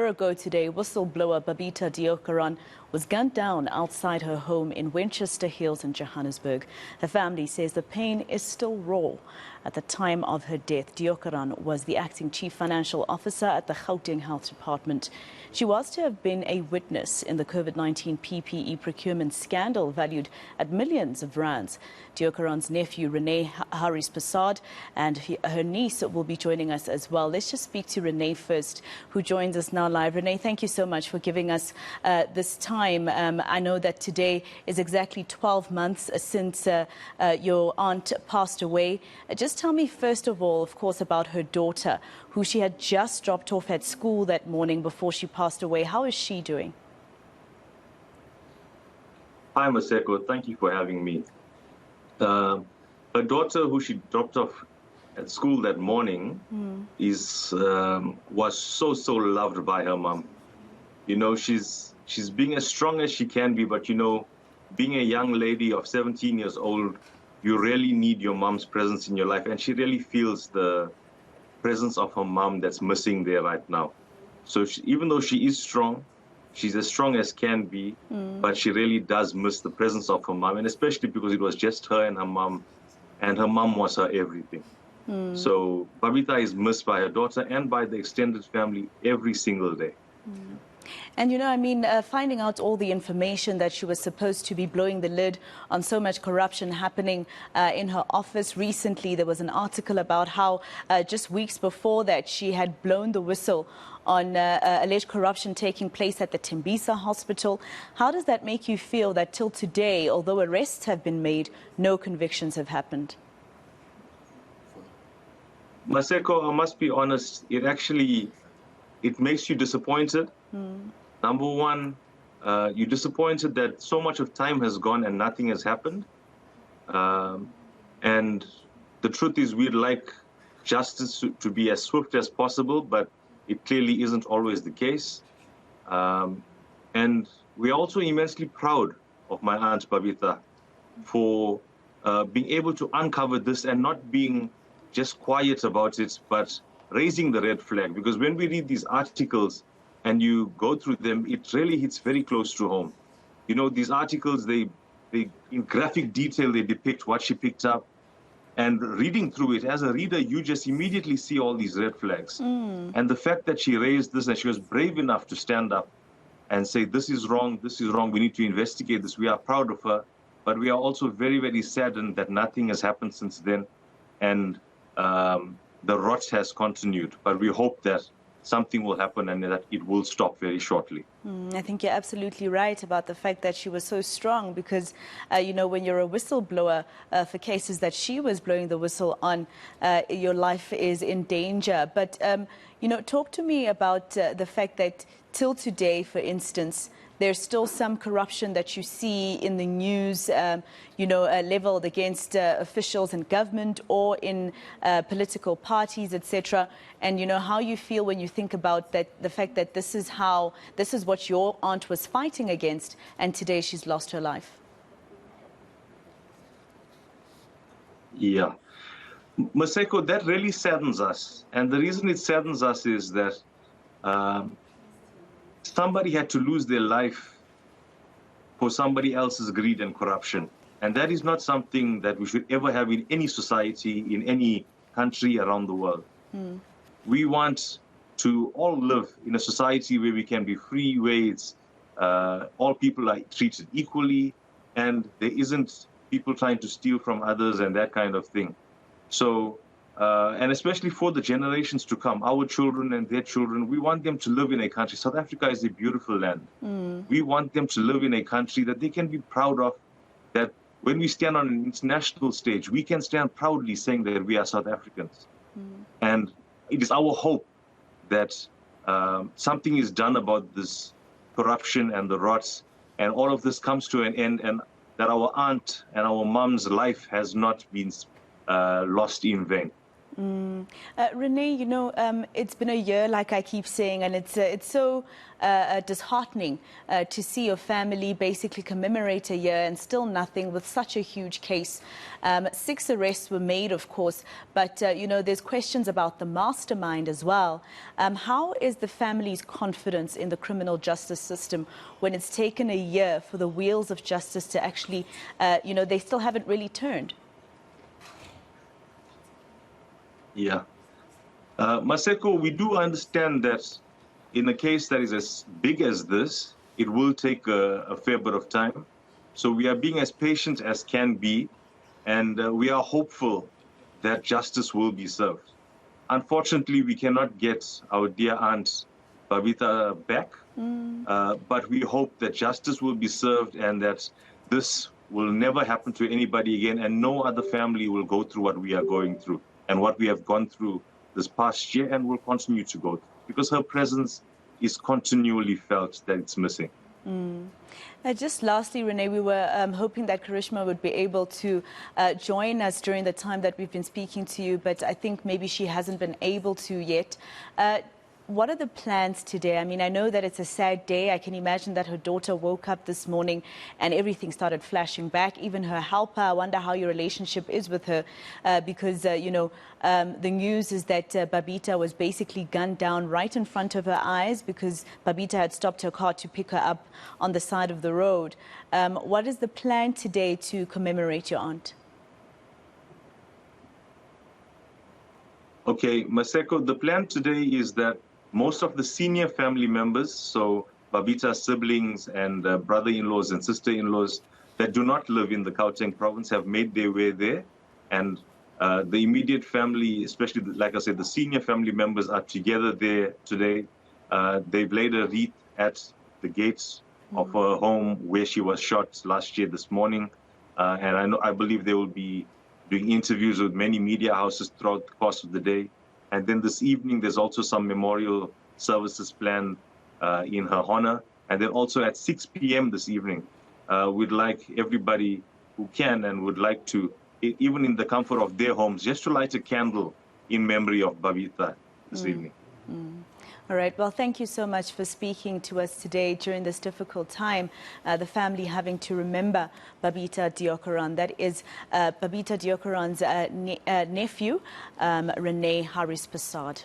year ago today, whistleblower Babita Deokaran was gunned down outside her home in Winchester Hills in Johannesburg. Her family says the pain is still raw. At the time of her death, Deokaran was the acting chief financial officer at the Gauteng Health Department. She was to have been a witness in the COVID-19 PPE procurement scandal valued at millions of rands. Deokaran's nephew, Rene Haripersadh, and her niece will be joining us as well. Let's just speak to Rene first, who joins us now live. Rene, thank you so much for giving us this time. I know that today is exactly 12 months since your aunt passed away. Just tell me, first of all, of course, about her daughter, who she had just dropped off at school that morning before she passed away. How is she doing? Hi, Maseko. Thank you for having me. Her daughter, who she dropped off at school that morning, was so loved by her mom. You know, she's being as strong as she can be, but you know, being a young lady of 17 years old, you really need your mom's presence in your life, and she really feels the presence of her mom that's missing there right now. So even though she is strong, she's as strong as can be, but she really does miss the presence of her mom, and especially because it was just her and her mom was her everything. So Babita is missed by her daughter and by the extended family every single day. And, you know, I mean, finding out all the information that she was supposed to be blowing the lid on so much corruption happening in her office. Recently, there was an article about how just weeks before that, she had blown the whistle on alleged corruption taking place at the Tembisa hospital. How does that make you feel that till today, although arrests have been made, no convictions have happened? Maseko, I must be honest, it makes you disappointed. Number one, you're disappointed that so much of time has gone and nothing has happened. And the truth is, we'd like justice to be as swift as possible, but it clearly isn't always the case. And we're also immensely proud of my aunt Babita for being able to uncover this and not being just quiet about it, but raising the red flag. Because when we read these articles and you go through them, it really hits very close to home. You know, these articles, they in graphic detail, they depict what she picked up. And reading through it, as a reader, you just immediately see all these red flags. And the fact that she raised this and she was brave enough to stand up and say, this is wrong, we need to investigate this. We are proud of her, but we are also very, very saddened that nothing has happened since then. And the rot has continued, but we hope that something will happen and that it will stop very shortly. I think you're absolutely right about the fact that she was so strong because, you know, when you're a whistleblower for cases that she was blowing the whistle on, your life is in danger. But, you know, talk to me about the fact that till today, for instance, there's still some corruption that you see in the news, you know, leveled against officials in government or in political parties, etc. And, you know, how you feel when you think about that, the fact that this is what your aunt was fighting against, and today she's lost her life. Yeah. Maseko, that really saddens us. And the reason it saddens us is that somebody had to lose their life for somebody else's greed and corruption. And that is not something that we should ever have in any society, in any country around the world. We want to all live in a society where we can be free, where it's, all people are treated equally, and there isn't people trying to steal from others and that kind of thing. So, and especially for the generations to come, our children and their children, we want them to live in a country. South Africa is a beautiful land. We want them to live in a country that they can be proud of, that when we stand on an international stage, we can stand proudly saying that we are South Africans. And it is our hope that something is done about this corruption and the rots, and all of this comes to an end, and that our aunt and our mom's life has not been lost in vain. Rene, you know, it's been a year, like I keep saying, and it's so disheartening to see your family basically commemorate a year and still nothing with such a huge case. 6 arrests were made, of course, but, you know, there's questions about the mastermind as well. How is the family's confidence in the criminal justice system when it's taken a year for the wheels of justice to actually, you know, they still haven't really turned? Yeah. Maseko, we do understand that in a case that is as big as this, it will take a fair bit of time. So we are being as patient as can be, and we are hopeful that justice will be served. Unfortunately, we cannot get our dear aunt Babita back, but we hope that justice will be served and that this will never happen to anybody again, and no other family will go through what we are going through and what we have gone through this past year and will continue to go through, because her presence is continually felt that it's missing. Just lastly, Rene, we were hoping that Karishma would be able to join us during the time that we've been speaking to you, but I think maybe she hasn't been able to yet. What are the plans today? I mean, I know that it's a sad day. I can imagine that her daughter woke up this morning and everything started flashing back, even her helper. I wonder how your relationship is with her because, you know, the news is that Babita was basically gunned down right in front of her eyes because Babita had stopped her car to pick her up on the side of the road. What is the plan today to commemorate your aunt? Okay, Maseko, the plan today is that most of the senior family members, so Babita's siblings and brother-in-laws and sister-in-laws that do not live in the Gauteng province have made their way there. And the immediate family, especially, like I said, the senior family members are together there today. They've laid a wreath at the gates of her home where she was shot last year this morning. And I believe they will be doing interviews with many media houses throughout the course of the day. And then this evening, there's also some memorial services planned in her honor. And then also at 6 p.m. this evening, we'd like everybody who can and would like to, even in the comfort of their homes, just to light a candle in memory of Babita this evening. All right. Well, thank you so much for speaking to us today during this difficult time, the family having to remember Babita Deokaran. That is Babita Deokaran's nephew, Rene Haripersadh.